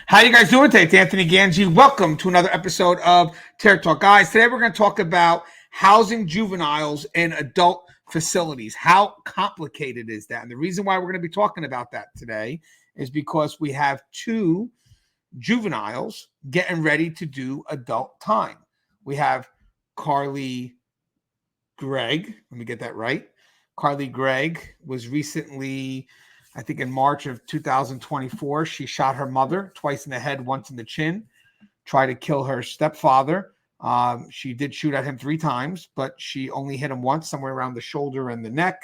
How you guys doing today? It's Anthony Gangi. Welcome to another episode of Terror Talk. Guys, today we're going to talk about housing juveniles in adult facilities. How complicated is that? And the reason why we're going to be talking about that today is because we have two juveniles getting ready to do adult time. We have Carly Gregg. Let me get that right. Carly Gregg was recently, I think in March of 2024, she shot her mother twice in the head, once in the chin, tried to kill her stepfather. She did shoot at him 3 times, but she only hit him once, somewhere around the shoulder and the neck.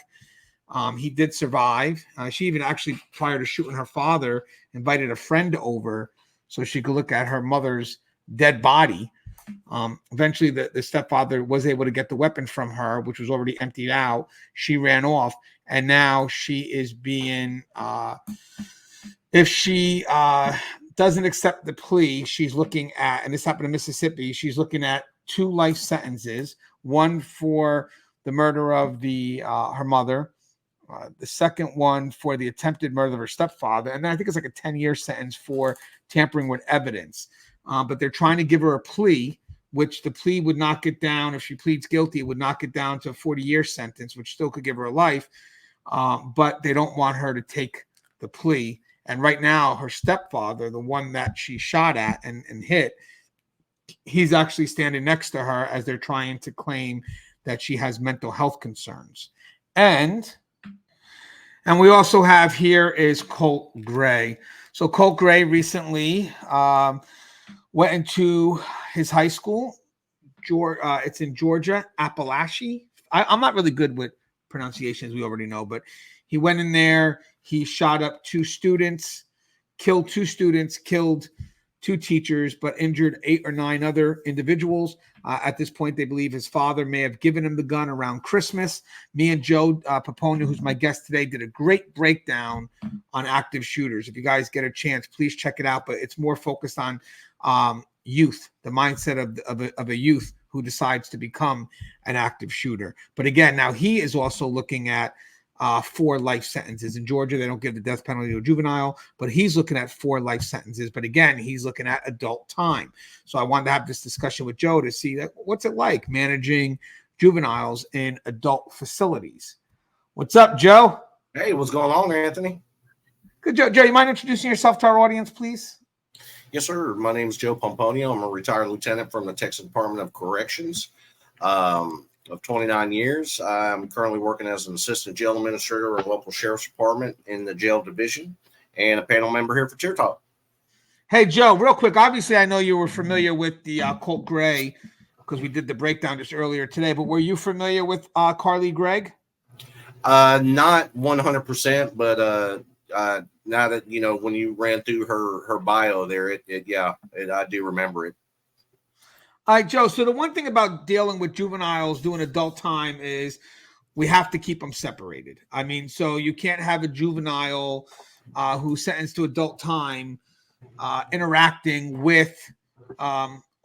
He did survive. She even actually, prior to shooting her father, invited a friend over so she could look at her mother's dead body. Eventually, the stepfather was able to get the weapon from her, which was already emptied out. She ran off, and now she is being, if she doesn't accept the plea, she's looking at, and this happened in Mississippi, she's looking at 2 life sentences, one for the murder of her mother, the second one for the attempted murder of her stepfather, and then I think it's like a 10-year sentence for tampering with evidence. But they're trying to give her a plea, which the plea would knock it down. If she pleads guilty, it would knock it down to a 40-year sentence, which still could give her a life. But they don't want her to take the plea. And right now, her stepfather, the one that she shot at and hit, he's actually standing next to her as they're trying to claim that she has mental health concerns. And we also have here is Colt Gray. So Colt Gray recently went into his high school. It's in Georgia, Appalachia. I'm not really good with pronunciations, we already know, but he went in there. He shot up 2 students, killed 2 students, killed 2 teachers, but injured 8 or 9 other individuals. At this point, they believe his father may have given him the gun around Christmas. Me and Joe Pomponio, who's my guest today, did a great breakdown on active shooters. If you guys get a chance, please check it out. But it's more focused on youth, the mindset of a youth who decides to become an active shooter. But again, now he is also looking at 4 life sentences. In Georgia, they don't give the death penalty to a juvenile, but he's looking at 4 life sentences. But again, he's looking at adult time. So I wanted to have this discussion with Joe to see what's it like managing juveniles in adult facilities. What's up, Joe? Hey, what's going on, Anthony? Good, Joe. Joe, you mind introducing yourself to our audience, please? Yes, sir. My name is Joe Pomponio. I'm a retired lieutenant from the Texas Department of Corrections of 29 years. I'm currently working as an assistant jail administrator at a local sheriff's department in the jail division and a panel member here for Cheer Talk. Hey, Joe, real quick. Obviously, I know you were familiar with the Colt Gray because we did the breakdown just earlier today, but were you familiar with Carly Gregg? Not 100%, but now that, when you ran through her bio there, I do remember it. All right, Joe. So the one thing about dealing with juveniles doing adult time is we have to keep them separated. I mean, so you can't have a juvenile who's sentenced to adult time interacting with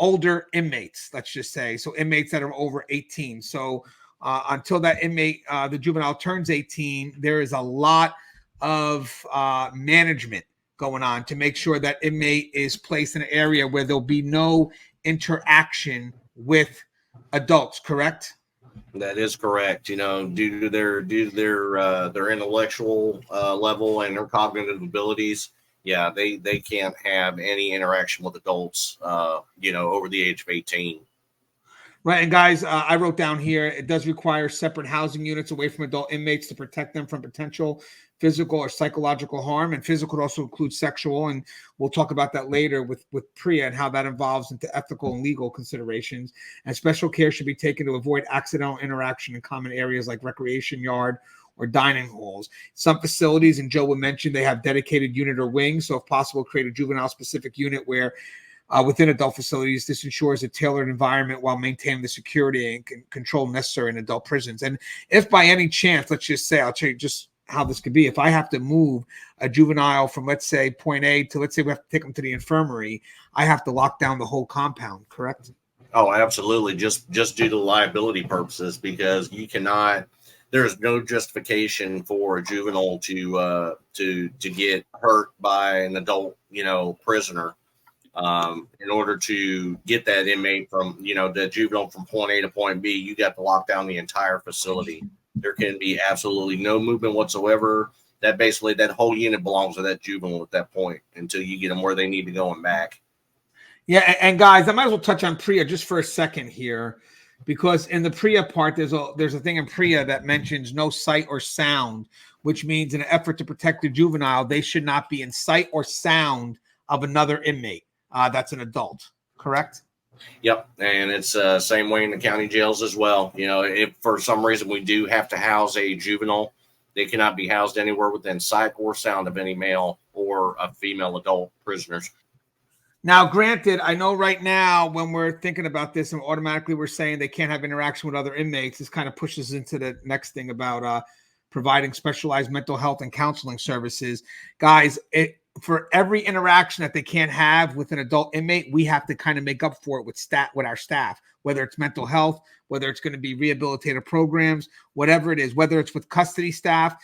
older inmates, let's just say. So inmates that are over 18. So until that inmate, the juvenile turns 18, there is a lot of management going on to make sure that inmate is placed in an area where there'll be no interaction with adults, correct? That is correct. Due to their intellectual level and their cognitive abilities, they can't have any interaction with adults, over the age of 18. Right. And guys, I wrote down here, it does require separate housing units away from adult inmates to protect them from potential physical or psychological harm. And physical could also include sexual. And we'll talk about that later with Priya and how that evolves into ethical and legal considerations. And special care should be taken to avoid accidental interaction in common areas like recreation yard or dining halls. Some facilities, and Joe would mention, they have dedicated unit or wings. So if possible, create a juvenile specific unit where within adult facilities, this ensures a tailored environment while maintaining the security and control necessary in adult prisons. And if by any chance, let's just say, I'll tell you just how this could be. If I have to move a juvenile from, let's say, point A to, let's say we have to take them to the infirmary, I have to lock down the whole compound, correct? Oh, absolutely. Just due to liability purposes, because you cannot there's no justification for a juvenile to get hurt by an adult, prisoner. In order to get that inmate from, the juvenile from point A to point B, you got to lock down the entire facility. There can be absolutely no movement whatsoever. That whole unit belongs to that juvenile at that point until you get them where they need to go and back. Yeah, and guys, I might as well touch on PREA just for a second here, because in the PREA part, there's a thing in PREA that mentions no sight or sound, which means in an effort to protect the juvenile, they should not be in sight or sound of another inmate. That's an adult, correct? Yep, and it's same way in the county jails as well. If for some reason we do have to house a juvenile, they cannot be housed anywhere within sight or sound of any male or a female adult prisoners. Now, granted, I know right now when we're thinking about this and automatically we're saying they can't have interaction with other inmates, this kind of pushes into the next thing about providing specialized mental health and counseling services. Guys, for every interaction that they can't have with an adult inmate, we have to kind of make up for it with our staff, whether it's mental health, whether it's going to be rehabilitative programs, whatever it is, whether it's with custody staff,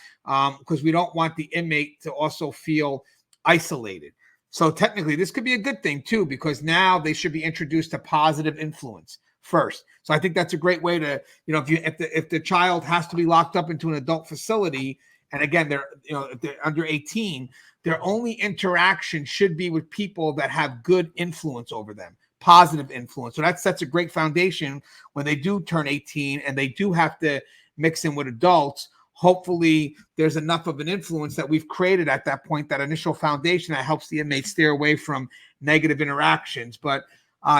because we don't want the inmate to also feel isolated. So technically, this could be a good thing too, because now they should be introduced to positive influence first. So I think that's a great way to, if the child has to be locked up into an adult facility, and again, if they're under 18, their only interaction should be with people that have good influence over them, positive influence. So that sets a great foundation when they do turn 18 and they do have to mix in with adults. Hopefully there's enough of an influence that we've created at that point, that initial foundation that helps the inmates steer away from negative interactions. But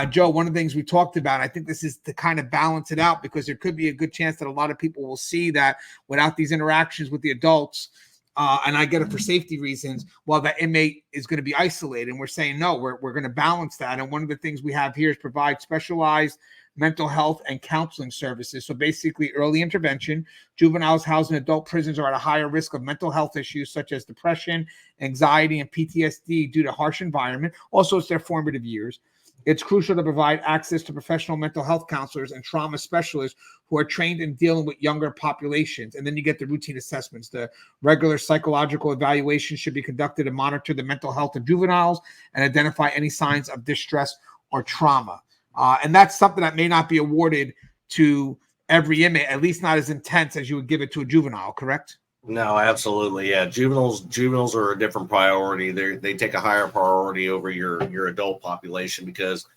Joe, one of the things we talked about, I think this is to kind of balance it out, because there could be a good chance that a lot of people will see that without these interactions with the adults, and I get it for safety reasons, well, that inmate is going to be isolated. And we're saying, no, we're going to balance that. And one of the things we have here is provide specialized mental health and counseling services. So basically early intervention. Juveniles housed in adult prisons are at a higher risk of mental health issues such as depression, anxiety, and PTSD due to harsh environment. Also, it's their formative years. It's crucial to provide access to professional mental health counselors and trauma specialists who are trained in dealing with younger populations. And then you get the routine assessments. The regular psychological evaluation should be conducted to monitor the mental health of juveniles and identify any signs of distress or trauma. And that's something that may not be awarded to every inmate, at least not as intense as you would give it to a juvenile, correct? No, absolutely. Yeah. Juveniles are a different priority. They take a higher priority over your adult population because,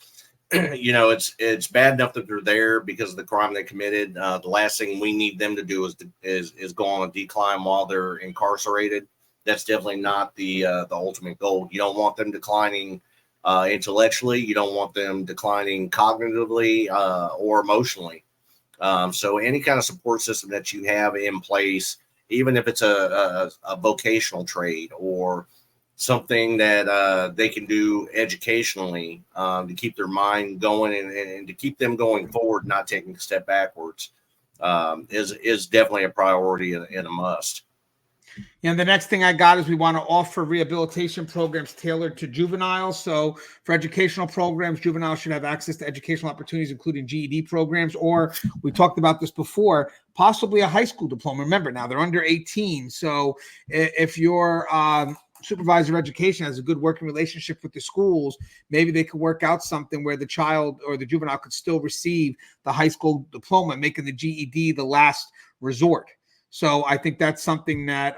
it's bad enough that they're there because of the crime they committed. The last thing we need them to do is go on a decline while they're incarcerated. That's definitely not the ultimate goal. You don't want them declining intellectually. You don't want them declining cognitively or emotionally. So any kind of support system that you have in place, even if it's a vocational trade or something that they can do educationally to keep their mind going and to keep them going forward, not taking a step backwards, is definitely a priority and a must. And the next thing I got is we want to offer rehabilitation programs tailored to juveniles. So for educational programs, juveniles should have access to educational opportunities, including GED programs, or we talked about this before, possibly a high school diploma. Remember, now they're under 18. So if your supervisor of education has a good working relationship with the schools, maybe they could work out something where the child or the juvenile could still receive the high school diploma, making the GED the last resort. So I think that's something that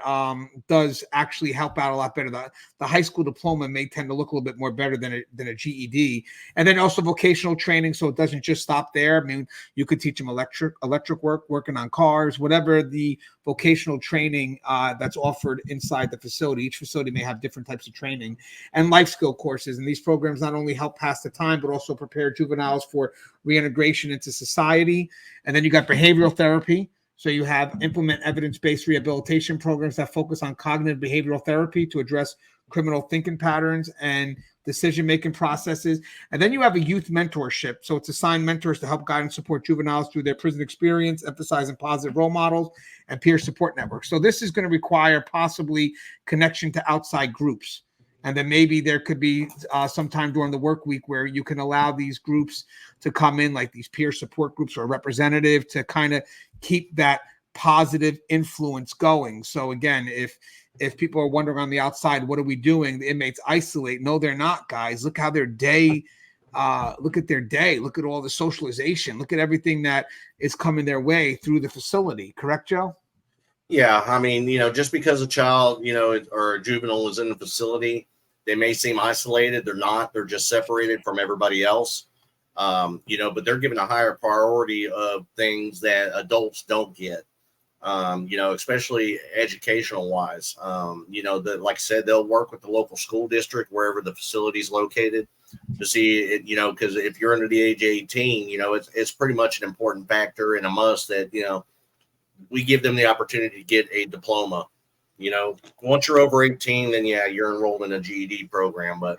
does actually help out a lot better. The high school diploma may tend to look a little bit more better than a GED. And then also vocational training, so it doesn't just stop there. I mean, you could teach them electric work, working on cars, whatever the vocational training that's offered inside the facility. Each facility may have different types of training and life skill courses. And these programs not only help pass the time, but also prepare juveniles for reintegration into society. And then you got behavioral therapy. So you have implement evidence-based rehabilitation programs that focus on cognitive behavioral therapy to address criminal thinking patterns and decision-making processes. And then you have a youth mentorship. So it's assigned mentors to help guide and support juveniles through their prison experience, emphasizing positive role models and peer support networks. So this is going to require possibly connection to outside groups. And then maybe there could be sometime during the work week where you can allow these groups to come in, like these peer support groups or a representative, to kind of keep that positive influence going. So again, if people are wondering on the outside, what are we doing? The inmates isolate. No, they're not, guys. Look how their day, look at their day. Look at all the socialization. Look at everything that is coming their way through the facility. Correct, Joe? Yeah, I mean, just because a child, or a juvenile is in the facility, they may seem isolated. They're not. They're just separated from everybody else. But they're given a higher priority of things that adults don't get. Especially educational wise. Like I said, they'll work with the local school district wherever the facility is located to see it, because if you're under the age of 18, it's pretty much an important factor and a must that, we give them the opportunity to get a diploma. Once you're over 18, then yeah, you're enrolled in a GED program. But,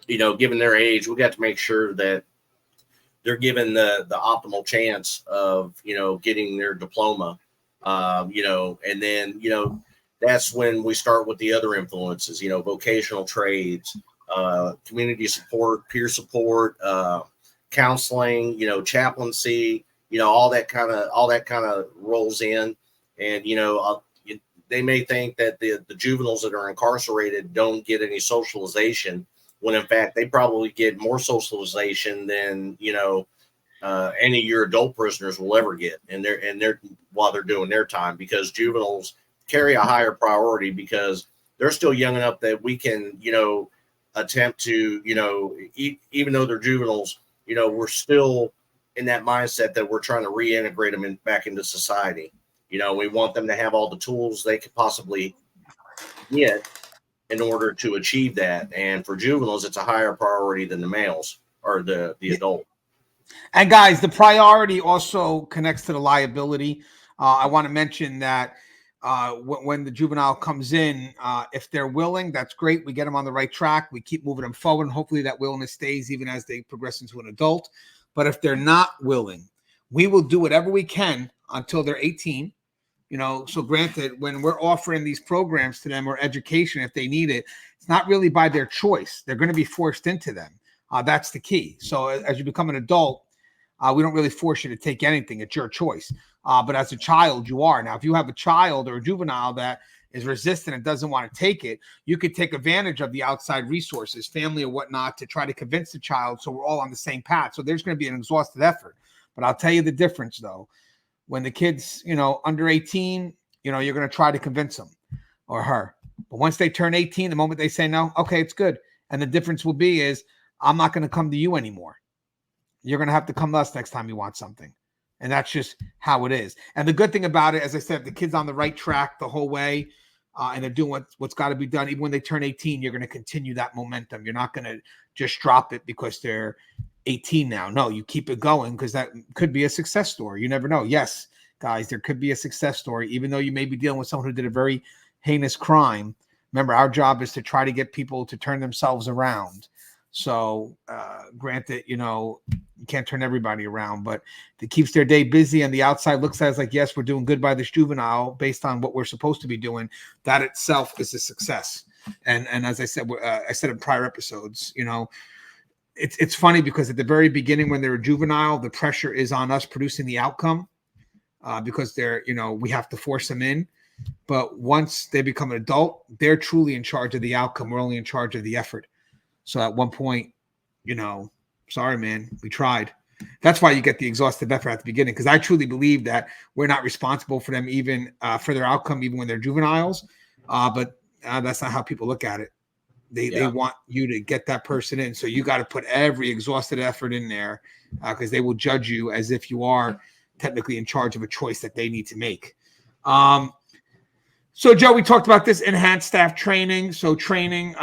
given their age, we got to make sure that they're given the optimal chance of, getting their diploma. And then, that's when we start with the other influences, vocational trades, community support, peer support, counseling, chaplaincy, all that kind of rolls in. And, they may think that the juveniles that are incarcerated don't get any socialization, when in fact they probably get more socialization than, any of your adult prisoners will ever get, and they're while they're doing their time, because juveniles carry a higher priority because they're still young enough that we can, attempt to, even though they're juveniles, we're still in that mindset that we're trying to reintegrate them back into society. We want them to have all the tools they could possibly get in order to achieve that. And for juveniles, it's a higher priority than the males or the adult. And guys, the priority also connects to the liability. I want to mention that when the juvenile comes in, if they're willing, that's great. We get them on the right track. We keep moving them forward, and hopefully that willingness stays even as they progress into an adult. But if they're not willing, we will do whatever we can until they're 18. So granted, when we're offering these programs to them or education, if they need it, it's not really by their choice. They're going to be forced into them. That's the key. So as you become an adult, we don't really force you to take anything. It's your choice. But as a child, you are. Now, if you have a child or a juvenile that is resistant and doesn't want to take it, you could take advantage of the outside resources, family or whatnot, to try to convince the child so we're all on the same path. So there's going to be an exhausted effort. But I'll tell you the difference, though. When the kid's, under 18, you're going to try to convince him or her. But once they turn 18, the moment they say no, okay, it's good. And the difference will be is I'm not going to come to you anymore. You're going to have to come to us next time you want something. And that's just how it is. And the good thing about it, as I said, the kid's on the right track the whole way, and they're doing what's got to be done. Even when they turn 18, you're going to continue that momentum. You're not going to just drop it because they're 18 now. No, you keep it going, because that could be a success story. You never know. Yes, guys, there could be a success story, even though you may be dealing with someone who did a very heinous crime. Remember, our job is to try to get people to turn themselves around. So granted, you can't turn everybody around, but it keeps their day busy, and the outside looks at us like, yes, we're doing good by this juvenile based on what we're supposed to be doing. That itself is a success. And as I said in prior episodes, it's funny because at the very beginning, when they're a juvenile, the pressure is on us producing the outcome because they're, we have to force them in. But once they become an adult, they're truly in charge of the outcome. We're only in charge of the effort. So at one point, sorry, man, we tried. That's why you get the exhaustive effort at the beginning, because I truly believe that we're not responsible for them, even for their outcome, even when they're juveniles. But that's not how people look at it. They want you to get that person in. So you got to put every exhausted effort in there because they will judge you as if you are technically in charge of a choice that they need to make. So, Joe, we talked about this enhanced staff training. So training,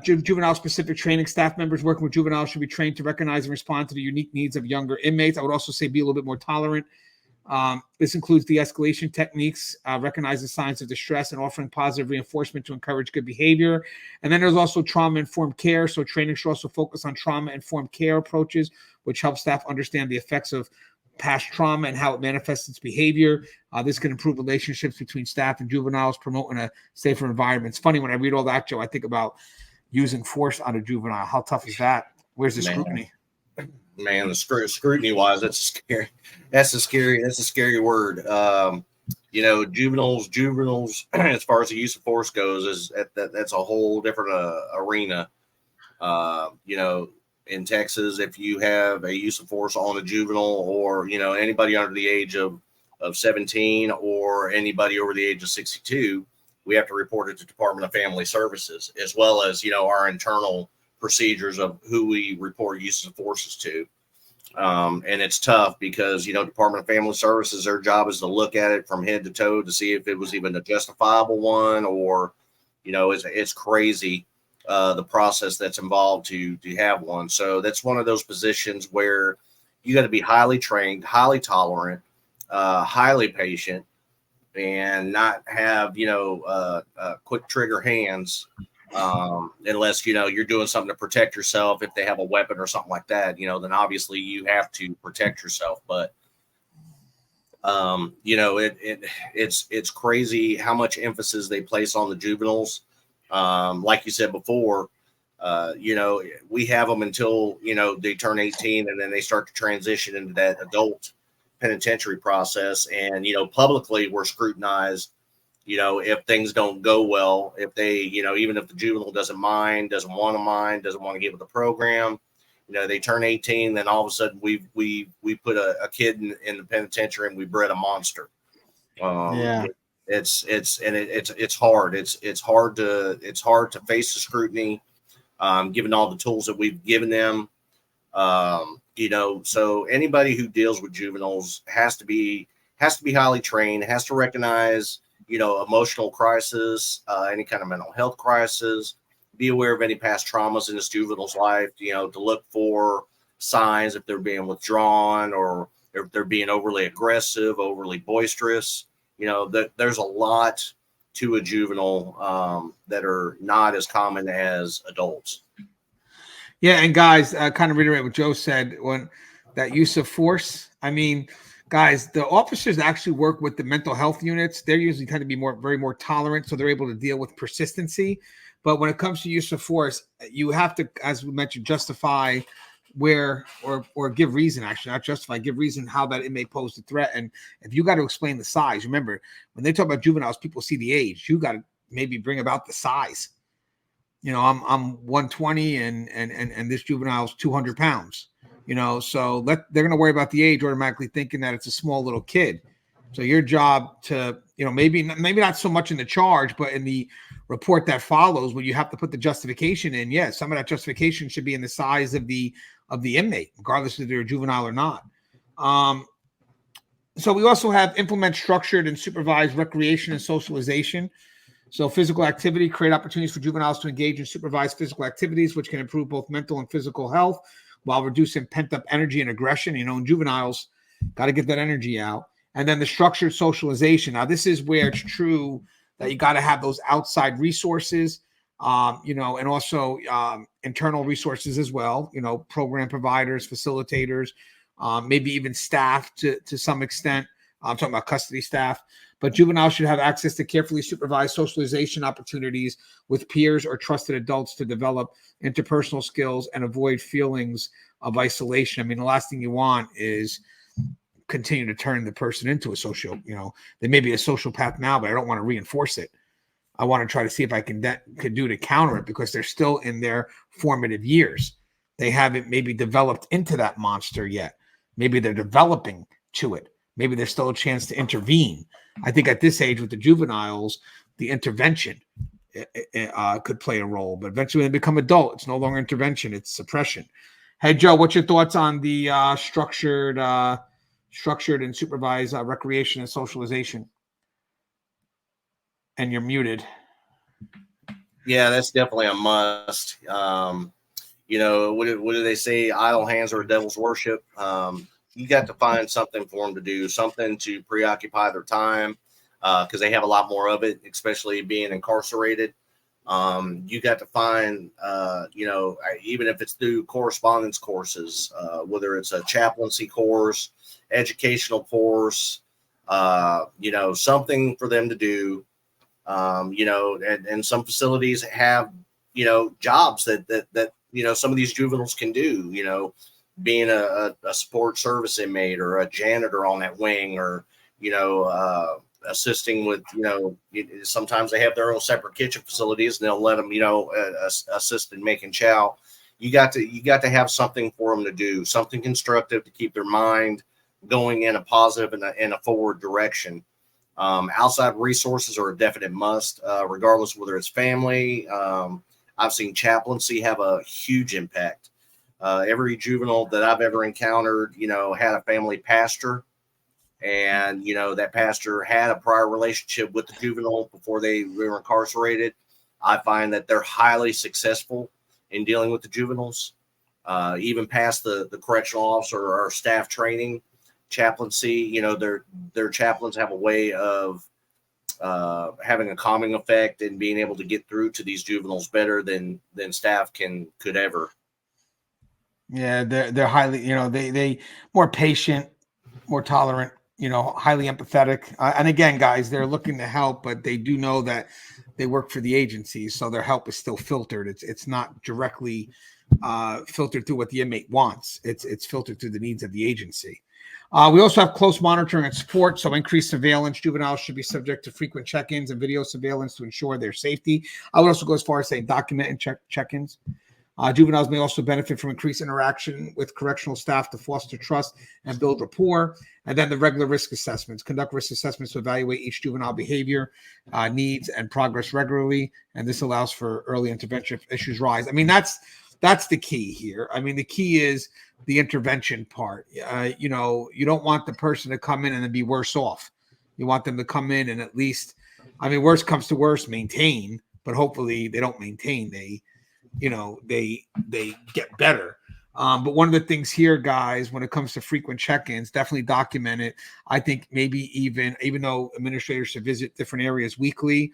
juvenile-specific training. Staff members working with juveniles should be trained to recognize and respond to the unique needs of younger inmates. I would also say be a little bit more tolerant. This includes de-escalation techniques, recognizing signs of distress, and offering positive reinforcement to encourage good behavior. And then there's also trauma-informed care. So training should also focus on trauma-informed care approaches, which help staff understand the effects of past trauma and how it manifests its behavior. This can improve relationships between staff and juveniles, promoting a safer environment. It's funny, when I read all that, Joe, I think about using force on a juvenile. How tough is that? Where's the scrutiny? Man, the scrutiny wise, that's scary. That's a scary word. juveniles, as far as the use of force goes, that's a whole different arena. In Texas, if you have a use of force on a juvenile, or anybody under the age of 17, or anybody over the age of 62, we have to report it to Department of Family Services, as well as our internal procedures of who we report uses of forces to. And it's tough because Department of Family Services, their job is to look at it from head to toe to see if it was even a justifiable one, or it's crazy the process that's involved to have one. So that's one of those positions where you got to be highly trained, highly tolerant, highly patient, and not have quick trigger hands, unless you're doing something to protect yourself. If they have a weapon or something like that, then obviously you have to protect yourself. But it's crazy how much emphasis they place on the juveniles. Like you said before, we have them until they turn 18, and then they start to transition into that adult penitentiary process. And publicly we're scrutinized. If things don't go well, if they, even if the juvenile doesn't want to get with the program, they turn 18, then all of a sudden we put a kid in the penitentiary, and we bred a monster. Yeah. It's hard. It's hard to face the scrutiny, given all the tools that we've given them. So anybody who deals with juveniles has to be highly trained, has to recognize emotional crisis, any kind of mental health crisis, be aware of any past traumas in this juvenile's life, to look for signs if they're being withdrawn, or if they're being overly aggressive, overly boisterous. There's a lot to a juvenile that are not as common as adults. Yeah, and guys, kind of reiterate what Joe said, when that use of force. I mean, guys, the officers actually work with the mental health units. They're usually tend to be very more tolerant, so they're able to deal with persistency. But when it comes to use of force, you have to, as we mentioned, justify where, or give reason, actually, not justify, give reason how that inmate posed a threat. And if you got to explain the size, remember, when they talk about juveniles, people see the age. You got to maybe bring about the size. I'm 120, and this juvenile is 200 pounds. So they're going to worry about the age, automatically thinking that it's a small little kid. So your job to, maybe not so much in the charge, but in the report that follows, where you have to put the justification in. Yes, some of that justification should be in the size of the inmate, regardless if they're a juvenile or not. So we also have implement structured and supervised recreation and socialization. So physical activity, create opportunities for juveniles to engage in supervised physical activities, which can improve both mental and physical health while reducing pent-up energy and aggression. In juveniles, got to get that energy out. And then the structured socialization. Now, this is where it's true that you got to have those outside resources, and also internal resources as well, program providers, facilitators, maybe even staff to some extent. I'm talking about custody staff. But juveniles should have access to carefully supervised socialization opportunities with peers or trusted adults to develop interpersonal skills and avoid feelings of isolation. I mean, the last thing you want is continue to turn the person into a social, they may be a sociopath now, but I don't want to reinforce it. I want to try to see if I could do to counter it, because they're still in their formative years. They haven't maybe developed into that monster yet. Maybe they're developing to it. Maybe there's still a chance to intervene. I think at this age with the juveniles, the intervention could play a role. But eventually when they become adult, it's no longer intervention, it's suppression. Hey, Joe, what's your thoughts on the structured and supervised recreation and socialization? And you're muted. Yeah, that's definitely a must. What do they say? Idle hands are a devil's worship. You got to find something for them to do, something to preoccupy their time, because they have a lot more of it, especially being incarcerated. You got to find, even if it's through correspondence courses, whether it's a chaplaincy course, educational course, something for them to do. And some facilities have, jobs that some of these juveniles can do, being a support service inmate, or a janitor on that wing, or, assisting with, sometimes they have their own separate kitchen facilities, and they'll let them, assist in making chow. You got to have something for them to do, something constructive to keep their mind going in a positive and a forward direction. Outside resources are a definite must, regardless of whether it's family. I've seen chaplaincy have a huge impact. Every juvenile that I've ever encountered, had a family pastor, and that pastor had a prior relationship with the juvenile before they were incarcerated. I find that they're highly successful in dealing with the juveniles, even past the correctional officer or staff training. Chaplaincy, their chaplains have a way of having a calming effect and being able to get through to these juveniles better than staff could ever. Yeah, they're highly, they more patient, more tolerant, highly empathetic. And again, guys, they're looking to help, but they do know that they work for the agency, so their help is still filtered. It's not directly filtered through what the inmate wants. It's filtered through the needs of the agency. We also have close monitoring and support, so increased surveillance. Juveniles should be subject to frequent check-ins and video surveillance to ensure their safety. I would also go as far as saying document and check-ins. Juveniles may also benefit from increased interaction with correctional staff to foster trust and build rapport. And then the regular risk assessments. Conduct risk assessments to evaluate each juvenile behavior, needs, and progress regularly. And this allows for early intervention if issues rise. I mean, that's the key here. I mean, the key is the intervention part. You don't want the person to come in and then be worse off. You want them to come in and at least, worst comes to worst, maintain. But hopefully they don't maintain. They get better. But one of the things here, guys, when it comes to frequent check-ins, definitely document it. I think maybe even though administrators should visit different areas weekly,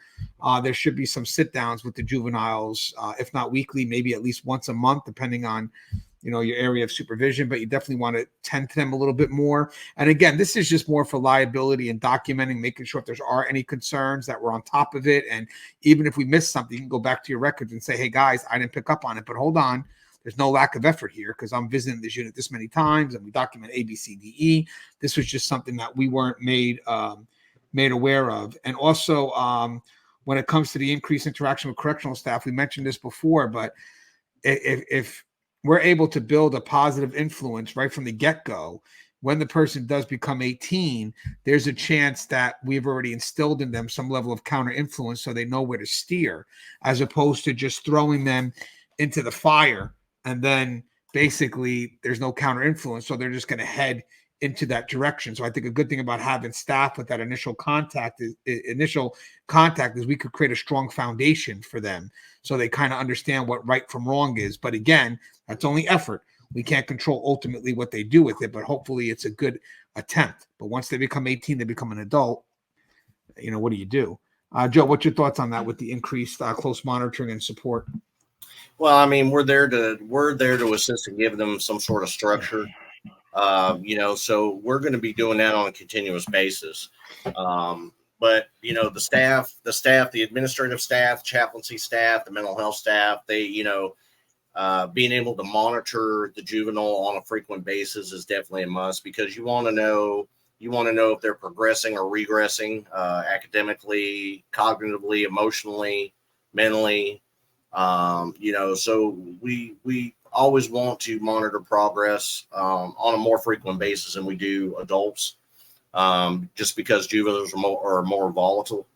there should be some sit downs with the juveniles, if not weekly, maybe at least once a month, depending on your area of supervision. But you definitely want to tend to them a little bit more. And again, this is just more for liability and documenting, making sure if there are any concerns that we're on top of it. And even if we miss something, you can go back to your records and say, hey guys, I didn't pick up on it, but hold on, there's no lack of effort here because I'm visiting this unit this many times and we document A, B, C, D, E. This was just something that we weren't made aware of. And also, when it comes to the increased interaction with correctional staff, we mentioned this before, but if we're able to build a positive influence right from the get-go, when the person does become 18, there's a chance that we've already instilled in them some level of counter influence so they know where to steer, as opposed to just throwing them into the fire and then basically there's no counter influence. So they're just going to head into that direction. So I think a good thing about having staff with that initial contact is we could create a strong foundation for them so they kind of understand what right from wrong is. But again, that's only effort. We can't control ultimately what they do with it, but hopefully it's a good attempt. But once they become 18, they become an adult. What do you do? Joe, what's your thoughts on that with the increased close monitoring and support? Well, we're there to assist and give them some sort of structure. So we're going to be doing that on a continuous basis. But the staff, the administrative staff, chaplaincy staff, the mental health staff, they, being able to monitor the juvenile on a frequent basis is definitely a must, because you want to know if they're progressing or regressing, academically, cognitively, emotionally, mentally. So we always want to monitor progress on a more frequent basis than we do adults, just because juveniles are more volatile.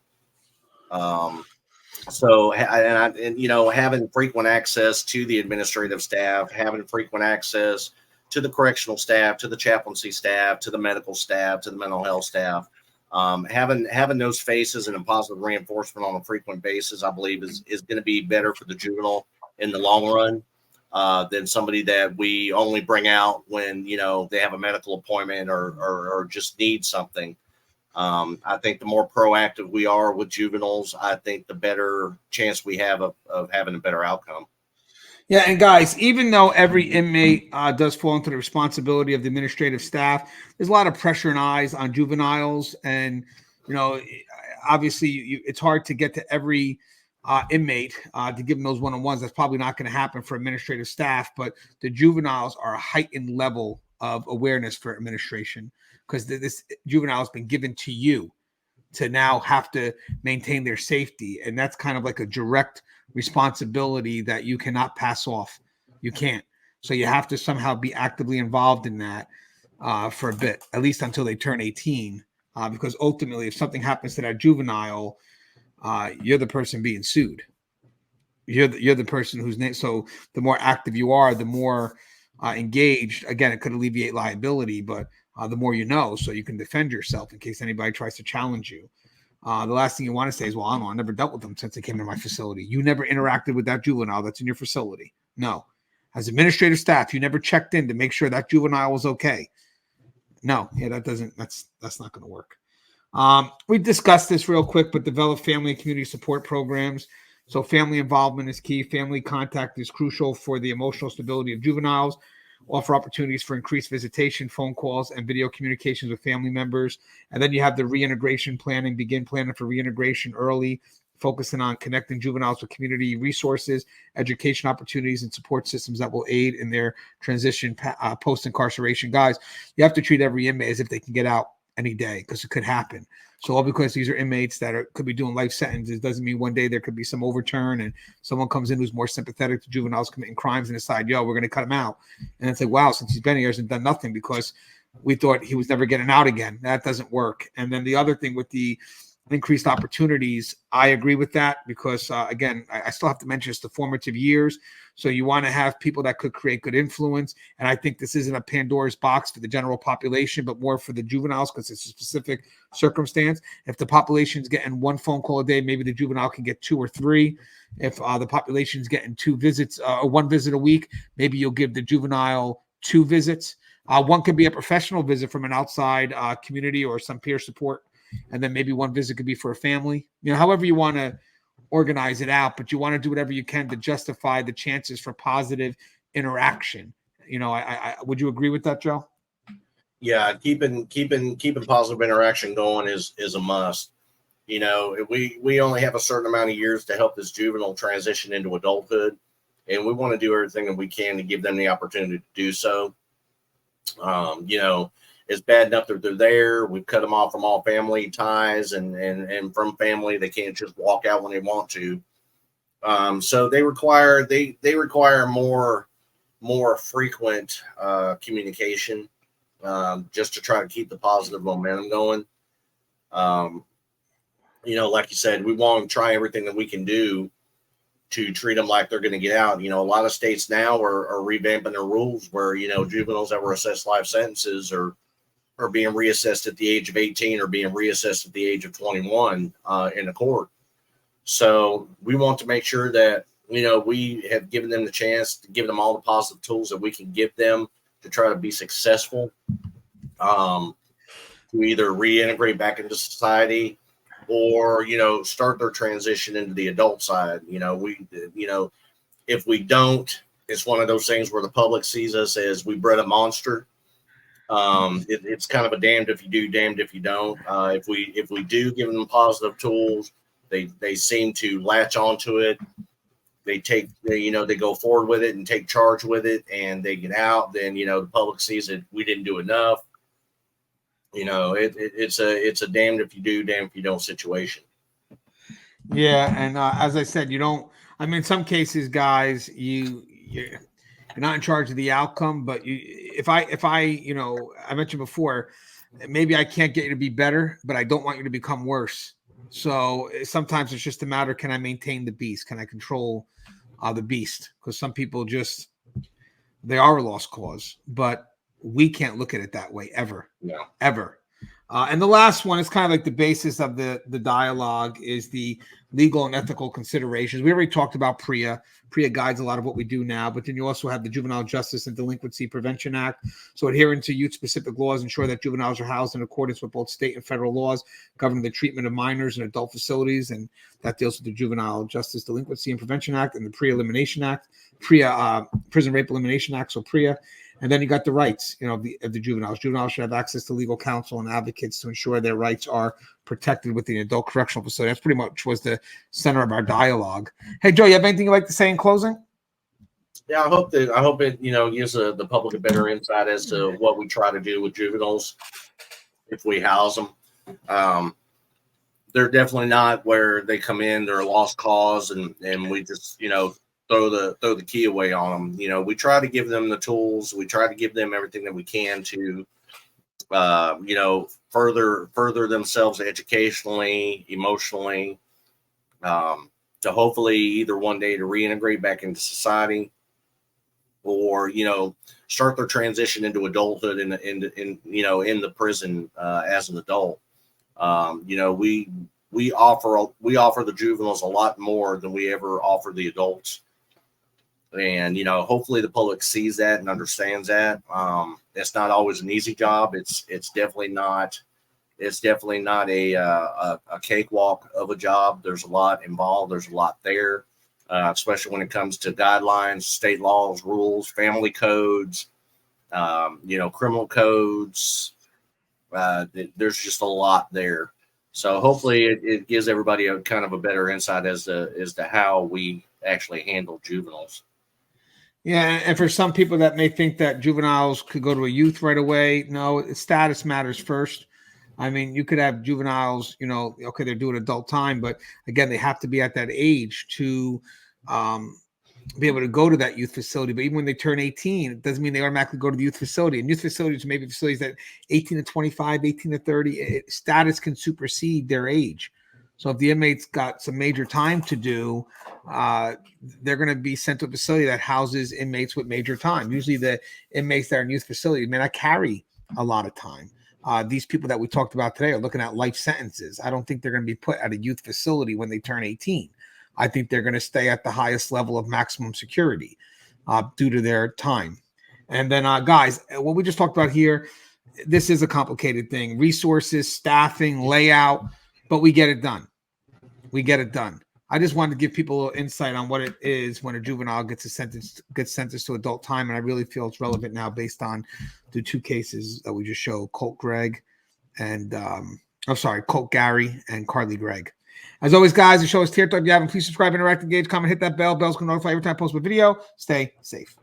Having frequent access to the administrative staff, having frequent access to the correctional staff, to the chaplaincy staff, to the medical staff, to the mental health staff, having those faces and a positive reinforcement on a frequent basis, I believe is going to be better for the juvenile in the long run than somebody that we only bring out when they have a medical appointment or just need something. I think the more proactive we are with juveniles, I think the better chance we have of having a better outcome. Yeah, and guys, even though every inmate does fall into the responsibility of the administrative staff, there's a lot of pressure and eyes on juveniles. And, obviously it's hard to get to every inmate to give them those one-on-ones. That's probably not going to happen for administrative staff, but the juveniles are a heightened level of awareness for administration because this juvenile has been given to you. to now have to maintain their safety. And that's kind of like a direct responsibility that you cannot pass off. You can't. So you have to somehow be actively involved in that for a bit, at least until they turn 18. Because ultimately, if something happens to that juvenile, you're the person being sued. You're the person who's named. So the more active you are, the more engaged. Again, it could alleviate liability, but the more you know, so you can defend yourself in case anybody tries to challenge you. The last thing you want to say is, well, I don't know, I never dealt with them since they came to my facility. You never interacted with that juvenile that's in your facility. No. As administrative staff, you never checked in to make sure that juvenile was okay. No, yeah, that's not going to work. We discussed this real quick, but develop family and community support programs. So family involvement is key. Family contact is crucial for the emotional stability of juveniles. Offer opportunities for increased visitation, phone calls, and video communications with family members. And then you have the reintegration planning, begin planning for reintegration early, focusing on connecting juveniles with community resources, education opportunities, and support systems that will aid in their transition post-incarceration. Guys, you have to treat every inmate as if they can get out any day, because it could happen. So all because these are inmates that could be doing life sentences doesn't mean one day there could be some overturn and someone comes in who's more sympathetic to juveniles committing crimes and decide, yo, we're going to cut him out. And it's like, wow, since he's been here, he hasn't done nothing because we thought he was never getting out again. That doesn't work. And then the other thing with the increased opportunities, I agree with that because, again, I still have to mention it's the formative years. So you want to have people that could create good influence. And I think this isn't a Pandora's box for the general population, but more for the juveniles because it's a specific circumstance. If the population's getting one phone call a day, maybe the juvenile can get 2 or 3. If the population's getting 2 visits or 1 visit a week, maybe you'll give the juvenile 2 visits. One could be a professional visit from an outside community or some peer support. And then maybe 1 visit could be for a family, however you want to organize it out, but you want to do whatever you can to justify the chances for positive interaction. I would you agree with that, Joe? Yeah, keeping positive interaction going is a must. We only have a certain amount of years to help this juvenile transition into adulthood, and we want to do everything that we can to give them the opportunity to do so. It's bad enough that they're there. We've cut them off from all family ties and from family. They can't just walk out when they want to. So they require more frequent communication just to try to keep the positive momentum going. Like you said, we want to try everything that we can do to treat them like they're going to get out. A lot of states now are revamping their rules where, juveniles that were assessed life sentences are being reassessed at the age of 18 or being reassessed at the age of 21 in the court. So we want to make sure that, we have given them the chance to give them all the positive tools that we can give them to try to be successful, to either reintegrate back into society or, start their transition into the adult side. If we don't, it's one of those things where the public sees us as we bred a monster. It's kind of a damned if you do, damned if you don't. If we do give them positive tools, they seem to latch onto it. They they go forward with it and take charge with it, and they get out. Then the public sees that we didn't do enough. It's a damned if you do, damned if you don't situation. Yeah, and as I said, you don't. I mean, in some cases, guys, you're not in charge of the outcome. But if I, I mentioned before, maybe I can't get you to be better, but I don't want you to become worse. So sometimes it's just a matter: can I maintain the beast? Can I control the beast? Because some people they are a lost cause, but we can't look at it that way ever, ever. And the last one is kind of like the basis of the dialogue is the legal and ethical considerations. We already talked about PREA. PREA guides a lot of what we do now, but then you also have the Juvenile Justice and Delinquency Prevention Act. So adhering to youth-specific laws ensure that juveniles are housed in accordance with both state and federal laws governing the treatment of minors in adult facilities, and that deals with the Juvenile Justice, Delinquency, and Prevention Act and the PREA Elimination Act, PREA Prison Rape Elimination Act, so PREA. And then you got the rights, of the juveniles. Juveniles should have access to legal counsel and advocates to ensure their rights are protected within the adult correctional facility. That's pretty much was the center of our dialogue. Hey, Joe, you have anything you'd like to say in closing? Yeah, I hope it gives the public a better insight as to what we try to do with juveniles if we house them. they're definitely not where they come in, they're a lost cause, and we just, you know, throw the key away on them. You know, we try to give them the tools, we try to give them everything that we can to, you know, further themselves educationally, emotionally, to hopefully either one day to reintegrate back into society, or, you know, start their transition into adulthood in you know, in the prison as an adult. You know, we offer the juveniles a lot more than we ever offer the adults, and, you know, hopefully the public sees that and understands that. It's not always an easy job. It's definitely not. It's definitely not a cakewalk of a job. There's a lot involved. There's a lot there, especially when it comes to guidelines, state laws, rules, family codes, you know, criminal codes. There's just a lot there. So hopefully it gives everybody a kind of a better insight as to how we actually handle juveniles. Yeah, and for some people that may think that juveniles could go to a youth right away, no, status matters first. I mean, you could have juveniles, you know, okay, they're doing adult time, but again, they have to be at that age to be able to go to that youth facility. But even when they turn 18, it doesn't mean they automatically go to the youth facility. And youth facilities may be facilities that 18 to 25, 18 to 30, status can supersede their age. So if the inmate's got some major time to do, they're going to be sent to a facility that houses inmates with major time. Usually the inmates that are in youth facilities may not carry a lot of time. These people that we talked about today are looking at life sentences. I don't think they're going to be put at a youth facility when they turn 18. I think they're going to stay at the highest level of maximum security due to their time. And then, guys, what we just talked about here, this is a complicated thing. Resources, staffing, layout, but we get it done. We get it done. I just wanted to give people a little insight on what it is when a juvenile gets sentenced to adult time, and I really feel it's relevant now based on the two cases that we just showed, Colt Gregg and Colt Gary and Carly Gregg. As always, guys, the show is Tear Talk. If you haven't, please subscribe, interact, engage, comment, hit that bell. Bell's going to notify every time I post a video. Stay safe.